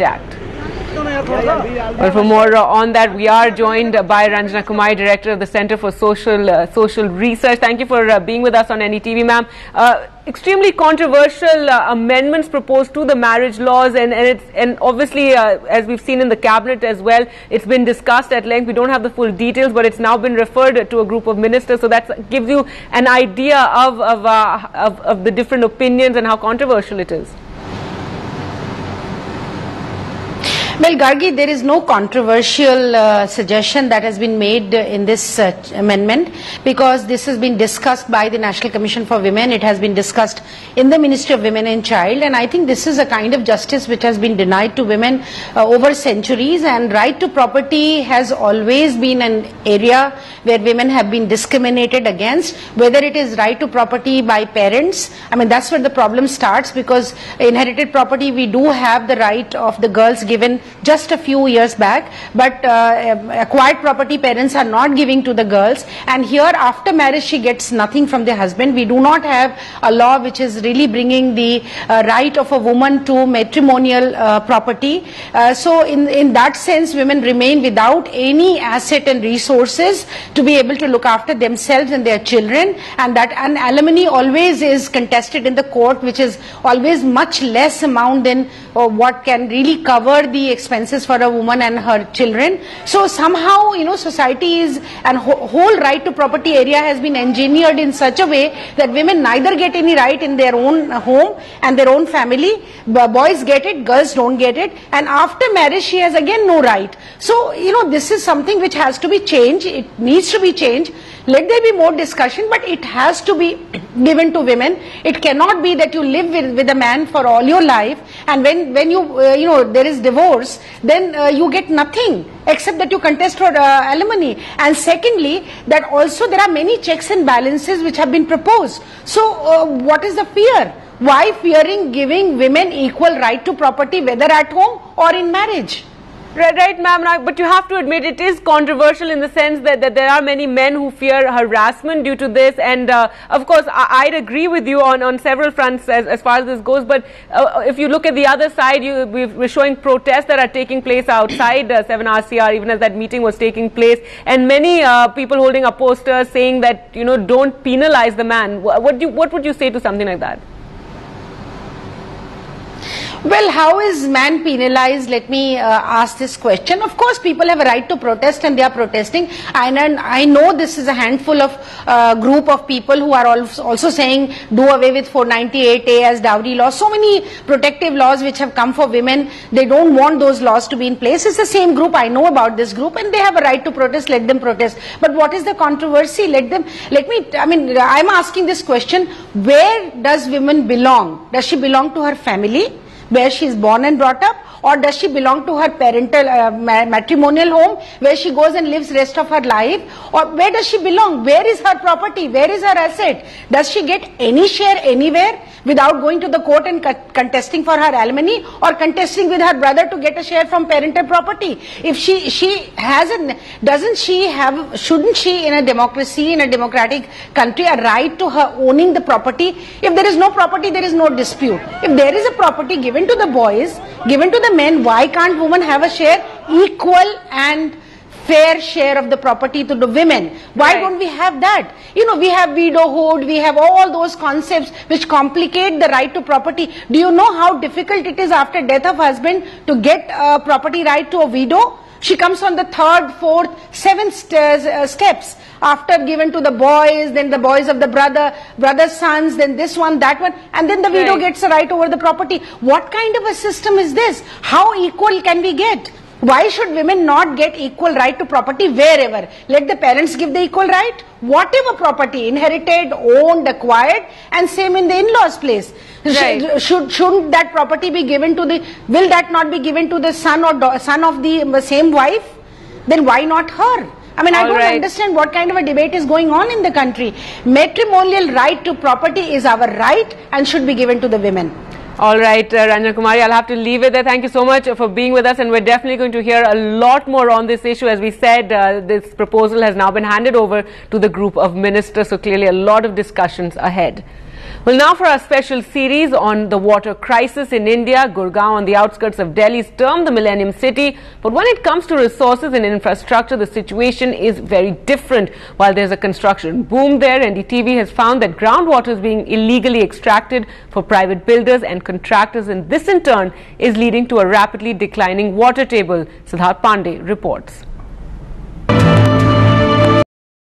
Act. Well, for more on that, we are joined by Ranjana Kumari, Director of the Center for Social Research. Thank you for being with us on NETV, ma'am. Extremely controversial amendments proposed to the marriage laws, and obviously, as we've seen in the cabinet as well, it's been discussed at length. We don't have the full details, but it's now been referred to a group of ministers, so that gives you an idea of the different opinions and how controversial it is. Well, Gargi, there is no controversial suggestion that has been made in this amendment, because this has been discussed by the National Commission for Women. It has been discussed in the Ministry of Women and Child, and I think this is a kind of justice which has been denied to women over centuries, and right to property has always been an area where women have been discriminated against, whether it is right to property by parents. I mean, that's where the problem starts, because inherited property, we do have the right of the girls given just a few years back, but acquired property parents are not giving to the girls, and here after marriage she gets nothing from the husband. We do not have a law which is really bringing the right of a woman to matrimonial property. So in that sense, women remain without any asset and resources to be able to look after themselves and their children, and that an alimony always is contested in the court, which is always much less amount than what can really cover the expenses for a woman and her children. So somehow, you know, society is, and whole right to property area has been engineered in such a way that women neither get any right in their own home and their own family. Boys get it, girls don't get it, and after marriage she has again no right. So, you know, this is something which has to be changed. It needs to be changed. Let there be more discussion, but it has to be given to women. It cannot be that you live with a man for all your life, and when you you know, there is divorce, then you get nothing except that you contest for alimony. And secondly, that also there are many checks and balances which have been proposed. So what is the fear? Why fearing giving women equal right to property, whether at home or in marriage? Right, ma'am, but you have to admit it is controversial in the sense that there are many men who fear harassment due to this, and of course I'd agree with you on several fronts as far as this goes, but if you look at the other side, we're showing protests that are taking place outside 7RCR, even as that meeting was taking place, and many people holding up posters saying that, you know, don't penalize the man. What would you say to something like that? Well, how is man penalized? Let me ask this question. Of course, people have a right to protest, and they are protesting. And I know this is a handful of group of people who are also saying do away with 498A as dowry law. So many protective laws which have come for women. They don't want those laws to be in place. It's the same group. I know about this group, and they have a right to protest. Let them protest. But what is the controversy? I'm asking this question: where does women belong? Does she belong to her family, where she is born and brought up, or does she belong to her parental matrimonial home where she goes and lives rest of her life? Or where does she belong? Where is her property? Where is her asset? Does she get any share anywhere without going to the court and contesting for her alimony, or contesting with her brother to get a share from parental property? If shouldn't she in a democracy, in a democratic country, a right to her owning the property? If there is no property, there is no dispute. If there is a property given to the boys, given to the men, why can't women have a share, equal and fair share of the property to the women? Why don't we have that? You know, we have widowhood, we have all those concepts which complicate the right to property. Do you know how difficult it is after death of husband to get a property right to a widow? She comes on the third, fourth, seventh steps. After given to the boys, then the boys of the brother's sons, then this one, that one, and then the widow gets a right over the property. What kind of a system is this? How equal can we get? Why should women not get equal right to property wherever? Let the parents give the equal right. Whatever property, inherited, owned, acquired, and same in the in-laws' place. Right. Shouldn't that property be given to will that not be given to the son of the same wife? Then why not her? I mean, I don't understand what kind of a debate is going on in the country. Matrimonial right to property is our right and should be given to the women. All right, Ranjana Kumari, I'll have to leave it there. Thank you so much for being with us, and we're definitely going to hear a lot more on this issue. As we said, this proposal has now been handed over to the group of ministers, so clearly a lot of discussions ahead. Well, now for our special series on the water crisis in India. Gurgaon, on the outskirts of Delhi, is termed the Millennium City. But when it comes to resources and infrastructure, the situation is very different. While there's a construction boom there, NDTV has found that groundwater is being illegally extracted for private builders and contractors, and this in turn is leading to a rapidly declining water table. Siddharth Pandey reports.